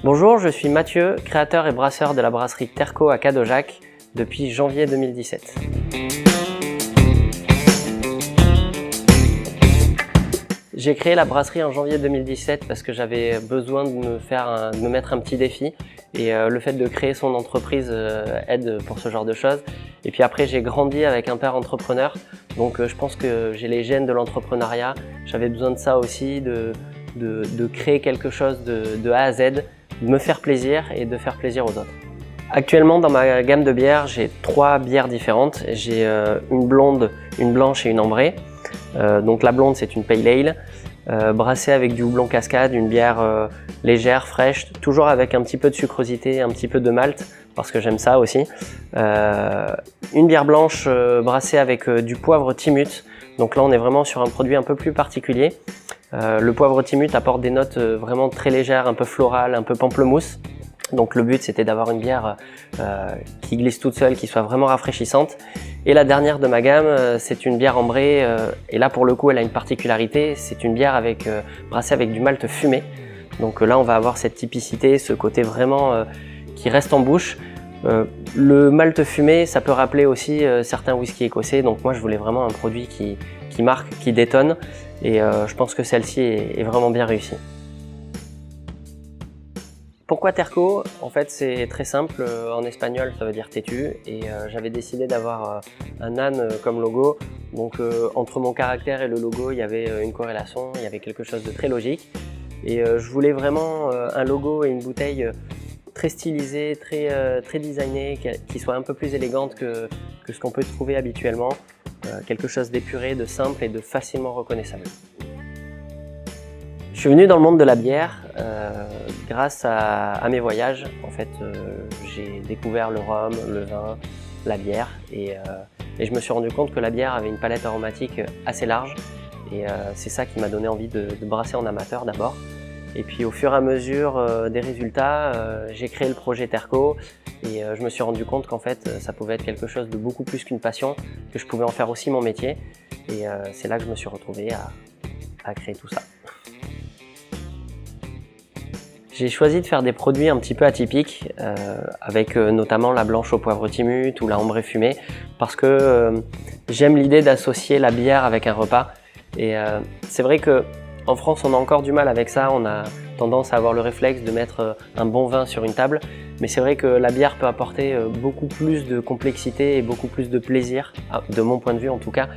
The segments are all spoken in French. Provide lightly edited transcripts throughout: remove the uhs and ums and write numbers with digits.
Bonjour, je suis Mathieu, créateur et brasseur de la brasserie Terco à Cadojac depuis janvier 2017. J'ai créé la brasserie en janvier 2017 parce que j'avais besoin de me mettre un petit défi et le fait de créer son entreprise aide pour ce genre de choses. Et puis après, j'ai grandi avec un père entrepreneur, donc je pense que j'ai les gènes de l'entrepreneuriat. J'avais besoin de ça aussi, de créer quelque chose de A à Z, de me faire plaisir et de faire plaisir aux autres. Actuellement, dans ma gamme de bières, j'ai 3 bières différentes. J'ai une blonde, une blanche et une ambrée. Donc la blonde, c'est une pale ale, brassée avec du houblon cascade, une bière légère, fraîche, toujours avec un petit peu de sucrosité, un petit peu de malt, parce que j'aime ça aussi. Une bière blanche brassée avec du poivre Timut. Donc là, on est vraiment sur un produit un peu plus particulier. Le poivre Timut apporte des notes vraiment très légères, un peu florales, un peu pamplemousse. Donc le but, c'était d'avoir une bière qui glisse toute seule, qui soit vraiment rafraîchissante. Et la dernière de ma gamme, c'est une bière ambrée. Et là, pour le coup, elle a une particularité. C'est une bière brassée avec du malt fumé. Donc là, on va avoir cette typicité, ce côté vraiment qui reste en bouche. Le malt fumé, ça peut rappeler aussi certains whiskies écossais. Donc moi, je voulais vraiment un produit qui marque, qui détonne. Et je pense que celle-ci est vraiment bien réussie. Pourquoi Terco? En fait, c'est très simple. En espagnol, ça veut dire têtu. Et j'avais décidé d'avoir un âne comme logo. Donc entre mon caractère et le logo, il y avait une corrélation, il y avait quelque chose de très logique. Et je voulais vraiment un logo et une bouteille très stylisée, très designée, qui soit un peu plus élégante que ce qu'on peut trouver habituellement. Quelque chose d'épuré, de simple et de facilement reconnaissable. Je suis venu dans le monde de la bière grâce à mes voyages. En fait, j'ai découvert le rhum, le vin, la bière et je me suis rendu compte que la bière avait une palette aromatique assez large et c'est ça qui m'a donné envie de brasser en amateur d'abord. Et puis au fur et à mesure des résultats, j'ai créé le projet Terco et je me suis rendu compte qu'en fait ça pouvait être quelque chose de beaucoup plus qu'une passion, que je pouvais en faire aussi mon métier et c'est là que je me suis retrouvé à créer tout ça. J'ai choisi de faire des produits un petit peu atypiques, avec notamment la blanche au poivre Timut ou la ambrée fumée, parce que j'aime l'idée d'associer la bière avec un repas. Et c'est vrai qu'en France, on a encore du mal avec ça, on a tendance à avoir le réflexe de mettre un bon vin sur une table, mais c'est vrai que la bière peut apporter beaucoup plus de complexité et beaucoup plus de plaisir, de mon point de vue en tout cas.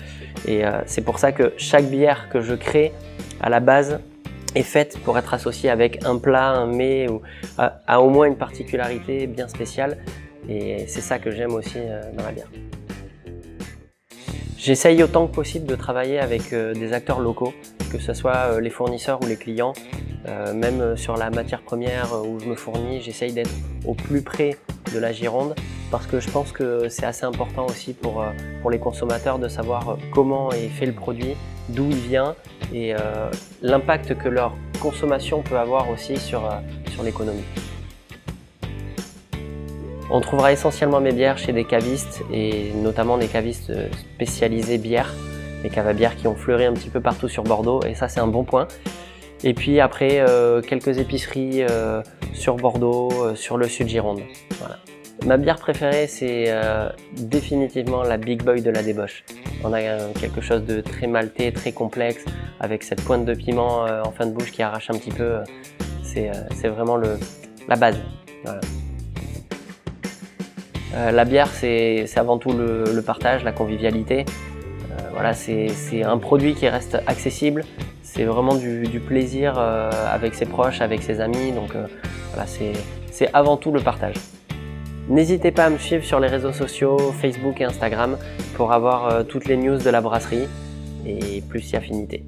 Et c'est pour ça que chaque bière que je crée, à la base, est faite pour être associée avec un plat, un mets, ou à au moins une particularité bien spéciale. Et c'est ça que j'aime aussi dans la bière. J'essaye autant que possible de travailler avec des acteurs locaux, que ce soit les fournisseurs ou les clients. Même sur la matière première où je me fournis, j'essaye d'être au plus près de la Gironde parce que je pense que c'est assez important aussi pour les consommateurs de savoir comment est fait le produit, d'où il vient et l'impact que leur consommation peut avoir aussi sur l'économie. On trouvera essentiellement mes bières chez des cavistes et notamment des cavistes spécialisés bière, des caves à bière qui ont fleuri un petit peu partout sur Bordeaux et ça c'est un bon point. Et puis après quelques épiceries sur Bordeaux, sur le sud Gironde. Voilà. Ma bière préférée c'est définitivement la Big Boy de la débauche. On a quelque chose de très maltais, très complexe, avec cette pointe de piment en fin de bouche qui arrache un petit peu. C'est vraiment la base. Voilà. La bière c'est avant tout le partage, la convivialité. Voilà, c'est un produit qui reste accessible. C'est vraiment du plaisir avec ses proches, avec ses amis, donc voilà, c'est avant tout le partage. N'hésitez pas à me suivre sur les réseaux sociaux, Facebook et Instagram pour avoir toutes les news de la brasserie et plus si affinité.